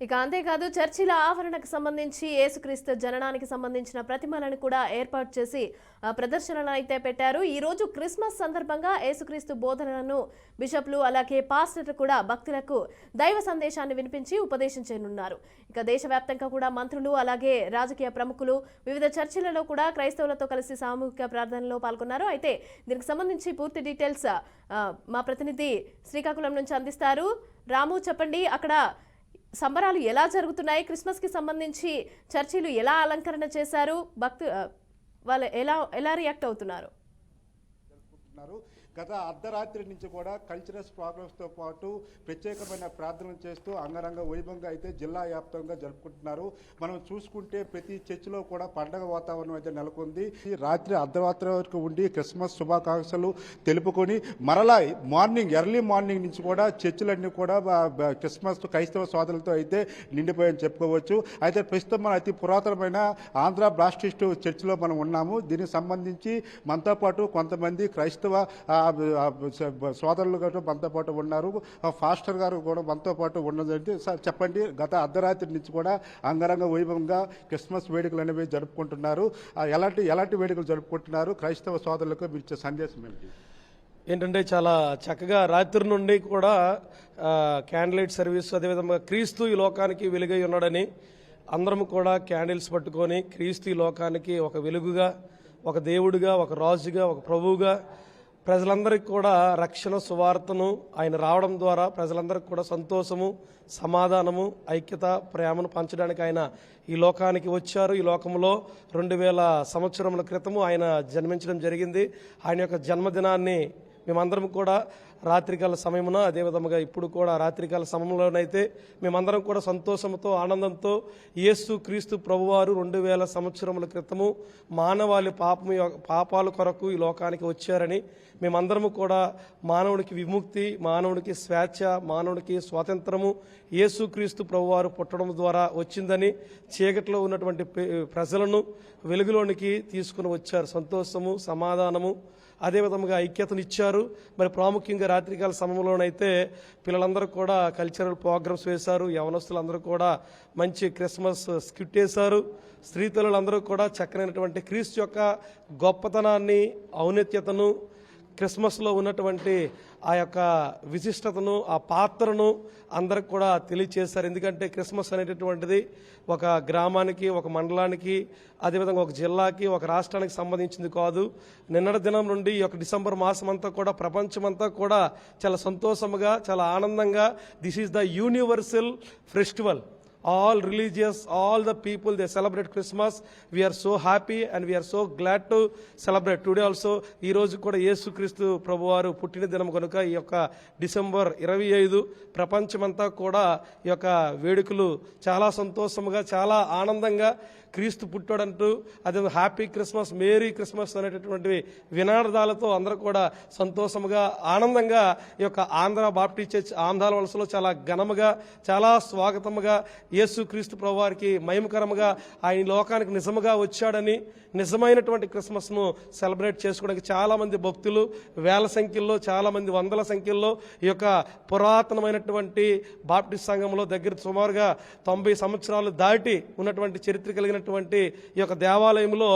ఇక అంతేకాదు చర్చిల ఆవరణకు సంబంధించి యేసుక్రీస్తు జననానికి సంబంధించిన ప్రతిమలను కూడా ఏర్పాటు చేసి ప్రదర్శనలు అయితే పెట్టారు. ఈ రోజు క్రిస్మస్ సందర్భంగా యేసుక్రీస్తు బోధనలను బిషప్లు అలాగే పాస్టర్లు కూడా భక్తులకు దైవ సందేశాన్ని వినిపించి ఉపదేశించనున్నారు. ఇక దేశవ్యాప్తంగా కూడా మంత్రులు అలాగే రాజకీయ ప్రముఖులు వివిధ చర్చిలలో కూడా క్రైస్తవులతో కలిసి సామూహిక ప్రార్థనలో పాల్గొన్నారు. అయితే దీనికి సంబంధించి పూర్తి డీటెయిల్స్ మా ప్రతినిధి శ్రీకాకుళం నుంచి అందిస్తారు. రాము, చెప్పండి, అక్కడ సంబరాలు ఎలా జరుగుతున్నాయి? క్రిస్మస్ కి సంబంధించి చర్చిలు ఎలా అలంకరణ చేశారు? వాళ్ళు ఎలా రియాక్ట్ అవుతున్నారు? గత అర్ధరాత్రి నుంచి కూడా కల్చరల్స్ ప్రోగ్రామ్స్తో పాటు ప్రత్యేకమైన ప్రార్థనలు చేస్తూ అంగరంగ వైభవంగా అయితే జిల్లా వ్యాప్తంగా జరుపుకుంటున్నారు. మనం చూసుకుంటే ప్రతి చర్చిలో కూడా పండగ వాతావరణం అయితే నెలకొంది. ఈ రాత్రి అర్ధరాత్రి వరకు ఉండి క్రిస్మస్ శుభాకాంక్షలు తెలుపుకొని మరలా ఎర్లీ మార్నింగ్ నుంచి కూడా చర్చిలన్నీ కూడా క్రిస్మస్ క్రైస్తవ సోదరులతో అయితే నిండిపోయని చెప్పుకోవచ్చు. అయితే ప్రస్తుతం మన అతి పురాతనమైన ఆంధ్ర బ్లాస్టిస్ట్ చర్చిలో మనం ఉన్నాము. దీనికి సంబంధించి మనతో పాటు కొంతమంది క్రైస్తవ సోదరులు కూడా మనతో పాటు ఉన్నారు. ఫాస్టర్ గారు కూడా మనతో పాటు ఉన్నదంటే చెప్పండి, గత అర్ధరాత్రి నుంచి కూడా అంగరంగ వైభవంగా క్రిస్మస్ వేడుకలు అనేవి జరుపుకుంటున్నారు. ఎలాంటి వేడుకలు జరుపుకుంటున్నారు? క్రైస్తవ సోదరులకు మీరు ఇచ్చే సందేశం ఏంటంటే చాలా చక్కగా రాత్రి నుండి కూడా క్యాండిల్ సర్వీస్, అదేవిధంగా క్రీస్తు ఈ లోకానికి వెలుగై ఉన్నాడని అందరం కూడా క్యాండిల్స్ పట్టుకొని క్రీస్తు ఈ లోకానికి ఒక వెలుగుగా, ఒక దేవుడిగా, ఒక రాజుగా, ఒక ప్రభువుగా ప్రజలందరికీ కూడా రక్షణ సువార్తను ఆయన రావడం ద్వారా ప్రజలందరికీ కూడా సంతోషము, సమాధానము, ఐక్యత, ప్రేమను పంచడానికి ఆయన ఈ లోకానికి వచ్చారు. ఈ లోకంలో 2000 సంవత్సరముల క్రితము ఆయన జన్మించడం జరిగింది. ఆయన యొక్క జన్మదినాన్ని మేమందరం కూడా రాత్రికాల సమయమున, అదేవిధంగా ఇప్పుడు కూడా రాత్రికాల సమయంలోనైతే మేమందరం కూడా సంతోషంతో, ఆనందంతో యేసు క్రీస్తు ప్రభువారు 2000 సంవత్సరముల క్రితము మానవాళి పాపాల కొరకు ఈ లోకానికి వచ్చారని, మేమందరము కూడా మానవుడికి విముక్తి, మానవుడికి స్వేచ్ఛ, మానవుడికి స్వాతంత్రము యేసు క్రీస్తు ప్రభువారు పుట్టడం ద్వారా వచ్చిందని, చీకట్లో ఉన్నటువంటి ప్రజలను వెలుగులోనికి తీసుకుని వచ్చారు. సంతోషము, సమాధానము, అదేవిధంగా ఐక్యతనిచ్చారు. మరి ప్రాముఖ్యంగా రాత్రికాల సమయంలోనైతే పిల్లలందరూ కూడా కల్చరల్ ప్రోగ్రామ్స్ వేశారు. యవనస్తులందరూ కూడా మంచి క్రిస్మస్ స్కిట్ వేశారు. స్త్రీ పిల్లలందరూ కూడా చక్కనైనటువంటి క్రీస్తు యొక్క గొప్పతనాన్ని, ఔన్నత్యతను, క్రిస్మస్లో ఉన్నటువంటి ఆ యొక్క విశిష్టతను, ఆ పాత్రను అందరికి కూడా తెలియచేశారు. ఎందుకంటే క్రిస్మస్ అనేటటువంటిది ఒక గ్రామానికి, ఒక మండలానికి, అదేవిధంగా ఒక జిల్లాకి, ఒక రాష్ట్రానికి సంబంధించింది కాదు. నిన్నటి దినం నుండి ఈ యొక్క డిసెంబర్ మాసం అంతా కూడా ప్రపంచమంతా కూడా చాలా సంతోషముగా, చాలా ఆనందంగా this is the universal festival. All religious, all the people, they celebrate Christmas. We are so happy and we are so glad to celebrate. Today also, ఈ రోజు కూడా యేసుక్రీస్తు ప్రభువారు పుట్టిన దినం కనుక ఈ యొక్క డిసెంబర్ 25 ప్రపంచమంతా కూడా ఈ యొక్క వేడుకలు చాలా సంతోషముగా, చాలా ఆనందంగా క్రీస్తు పుట్టాడంటూ, అదే హ్యాపీ క్రిస్మస్, మేరీ క్రిస్మస్ అనేటటువంటి వినాదాలతో అందరూ కూడా సంతోషముగా, ఆనందంగా ఈ యొక్క ఆంధ్ర బాప్టిస్ట్ చర్చ్ ఆంధ్రాల వలసలో చాలా ఘనముగా, చాలా స్వాగతముగా యేసు క్రీస్తు ప్రభువారికి మహిమకరముగా ఆయన లోకానికి నిజముగా వచ్చాడని, నిజమైనటువంటి క్రిస్మస్ను సెలబ్రేట్ చేసుకోవడానికి చాలా మంది భక్తులు వేల సంఖ్యల్లో, చాలా మంది వందల సంఖ్యల్లో ఈ యొక్క పురాతనమైనటువంటి బాప్టిస్ట్ సంఘంలో దగ్గర సుమారుగా 90 సంవత్సరాలు దాటి ఉన్నటువంటి చరిత్ర కలిగినటువంటి ఈ యొక్క దేవాలయంలో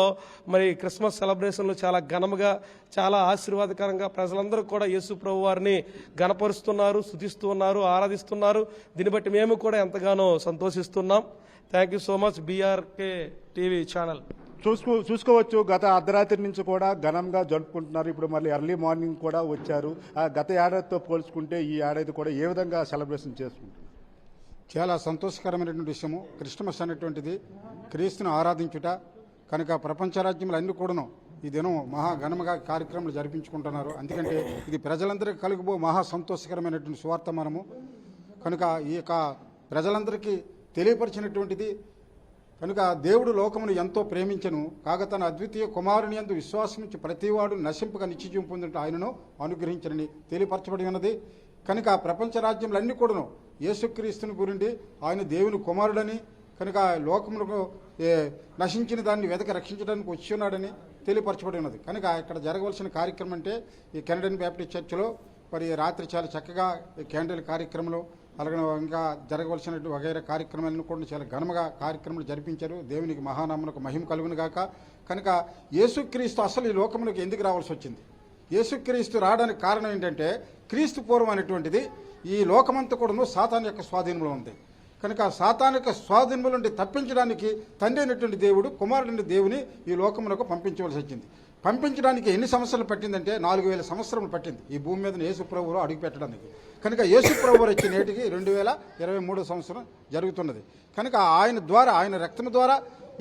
మరి క్రిస్మస్ సెలబ్రేషన్లు చాలా ఘనముగా, చాలా ఆశీర్వాదకరంగా ప్రజలందరూ కూడా యేసు ప్రభు వారిని గణపరుస్తున్నారు, స్తుతిస్తున్నారు, ఆరాధిస్తున్నారు. దీన్ని బట్టి మేము కూడా ఎంతగానో సంతోషిస్తున్నాం. Thank you so much BRK TV channel. చూసుకోవచ్చు, గత అర్ధరాత్రి నుంచి కూడా ఘనంగా జరుపుకుంటున్నారు. ఇప్పుడు మళ్ళీ ఎర్లీ మార్నింగ్ కూడా వచ్చారు. గత ఏడాదితో పోల్చుకుంటే ఈ ఏడాది కూడా ఏ విధంగా సెలబ్రేషన్ చేసుకుంటారు? చాలా సంతోషకరమైనటువంటి విషయము. క్రిస్మస్ అనేటువంటిది క్రీస్తును ఆరాధించుట కనుక ప్రపంచ రాజ్యములు అన్ని కూడాను ఈ దినం మహాఘనముగా కార్యక్రమాలు జరిపించుకుంటున్నారు. ఎందుకంటే ఇది ప్రజలందరికీ కలుగుబో మహా సంతోషకరమైనటువంటి సువార్తమానము కనుక ఈ యొక్క ప్రజలందరికీ తెలియపరిచినటువంటిది. కనుక దేవుడు లోకమును ఎంతో ప్రేమించను కాక తన అద్వితీయ కుమారుని యందు విశ్వాసముంచి ప్రతివాడు నశింపక నిత్యజీవం పొందినట్టు ఆయనను అనుగ్రహించనని తెలియపరచబడి ఉన్నది. కనుక ప్రపంచ రాజ్యములన్నీ కూడాను యేసుక్రీస్తుని గురించి ఆయన దేవుని కుమారుడని, కనుక లోకములకు నశించిన దాన్ని వెతక రక్షించడానికి వచ్చి ఉన్నాడని తెలియపరచబడి ఉన్నది. కనుక ఇక్కడ జరగవలసిన కార్యక్రమం అంటే ఈ కెనడియన్ బ్యాప్టిస్ట్ చర్చిలో మరి రాత్రి చాలా చక్కగా ఈ క్యాండిల్ కార్యక్రమంలో అలాగే ఇంకా జరగవలసిన వగైరా కార్యక్రమాలను కూడా చాలా ఘనముగా కార్యక్రమాలు జరిపించారు. దేవునికి మహానామమునకు మహిమ కలుగును గాక. కనుక యేసుక్రీస్తు అసలు ఈ లోకములకు ఎందుకు రావాల్సి వచ్చింది? యేసుక్రీస్తు రావడానికి కారణం ఏంటంటే క్రీస్తు పూర్వం అనేటువంటిది ఈ లోకమంతా కూడాను సాతాను యొక్క స్వాధీనంలో ఉంది. కనుక సాతాను యొక్క స్వాధీనంలో నుండి తప్పించడానికి తండ్రి అయినటువంటి దేవుడు కుమారుడిని దేవుని ఈ లోకములకు పంపించవలసి వచ్చింది. పంపించడానికి ఎన్ని సంవత్సరాలు పట్టిందంటే 4000 సంవత్సరములు పట్టింది ఈ భూమి మీద యేసు ప్రభువులో అడుగు పెట్టడానికి. కనుక యేసు ప్రభువు వచ్చి నేటికి 2023 సంవత్సరం జరుగుతున్నది. కనుక ఆయన ద్వారా, ఆయన రక్తం ద్వారా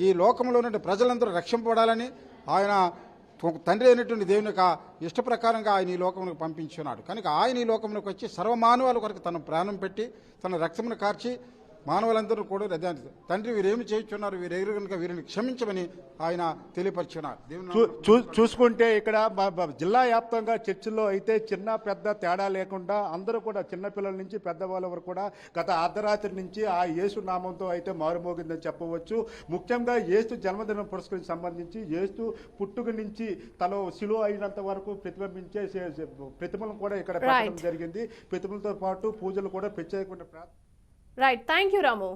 ఈ లోకంలో ఉన్న ప్రజలందరూ రక్షింపబడాలని ఆయన తండ్రి అయినటువంటి దేవుని యొక్క ఇష్ట ప్రకారంగా ఆయన ఈ లోకములకు పంపించున్నాడు. కనుక ఆయన ఈ లోకములకు వచ్చి సర్వమానవాల కొరకు తన ప్రాణం పెట్టి తన రక్తమును కార్చి మానవులందరూ కూడా తండ్రి వీరేమి చేయించున్నారు, వీరెరు కనుక వీరిని క్షమించమని ఆయన తెలియపరుచున్నారు. చూసుకుంటే ఇక్కడ జిల్లా వ్యాప్తంగా చర్చిల్లో అయితే చిన్న పెద్ద తేడా లేకుండా అందరూ కూడా చిన్నపిల్లల నుంచి పెద్దవాళ్ళ వరకు కూడా గత అర్ధరాత్రి నుంచి ఆ యేసు నామంతో అయితే మారుమోగిందని చెప్పవచ్చు. ముఖ్యంగా యేసు జన్మదినం పురస్కరించి సంబంధించి యేసు పుట్టుక నుంచి తను శిలువ అయినంత వరకు ప్రతిబింబించే ప్రతిమలను కూడా ఇక్కడ పెట్టడం జరిగింది. ప్రతిమలతో పాటు పూజలు కూడా ప్రత్యేకమైన రైట్, థ్యాంక్ యూ రాము.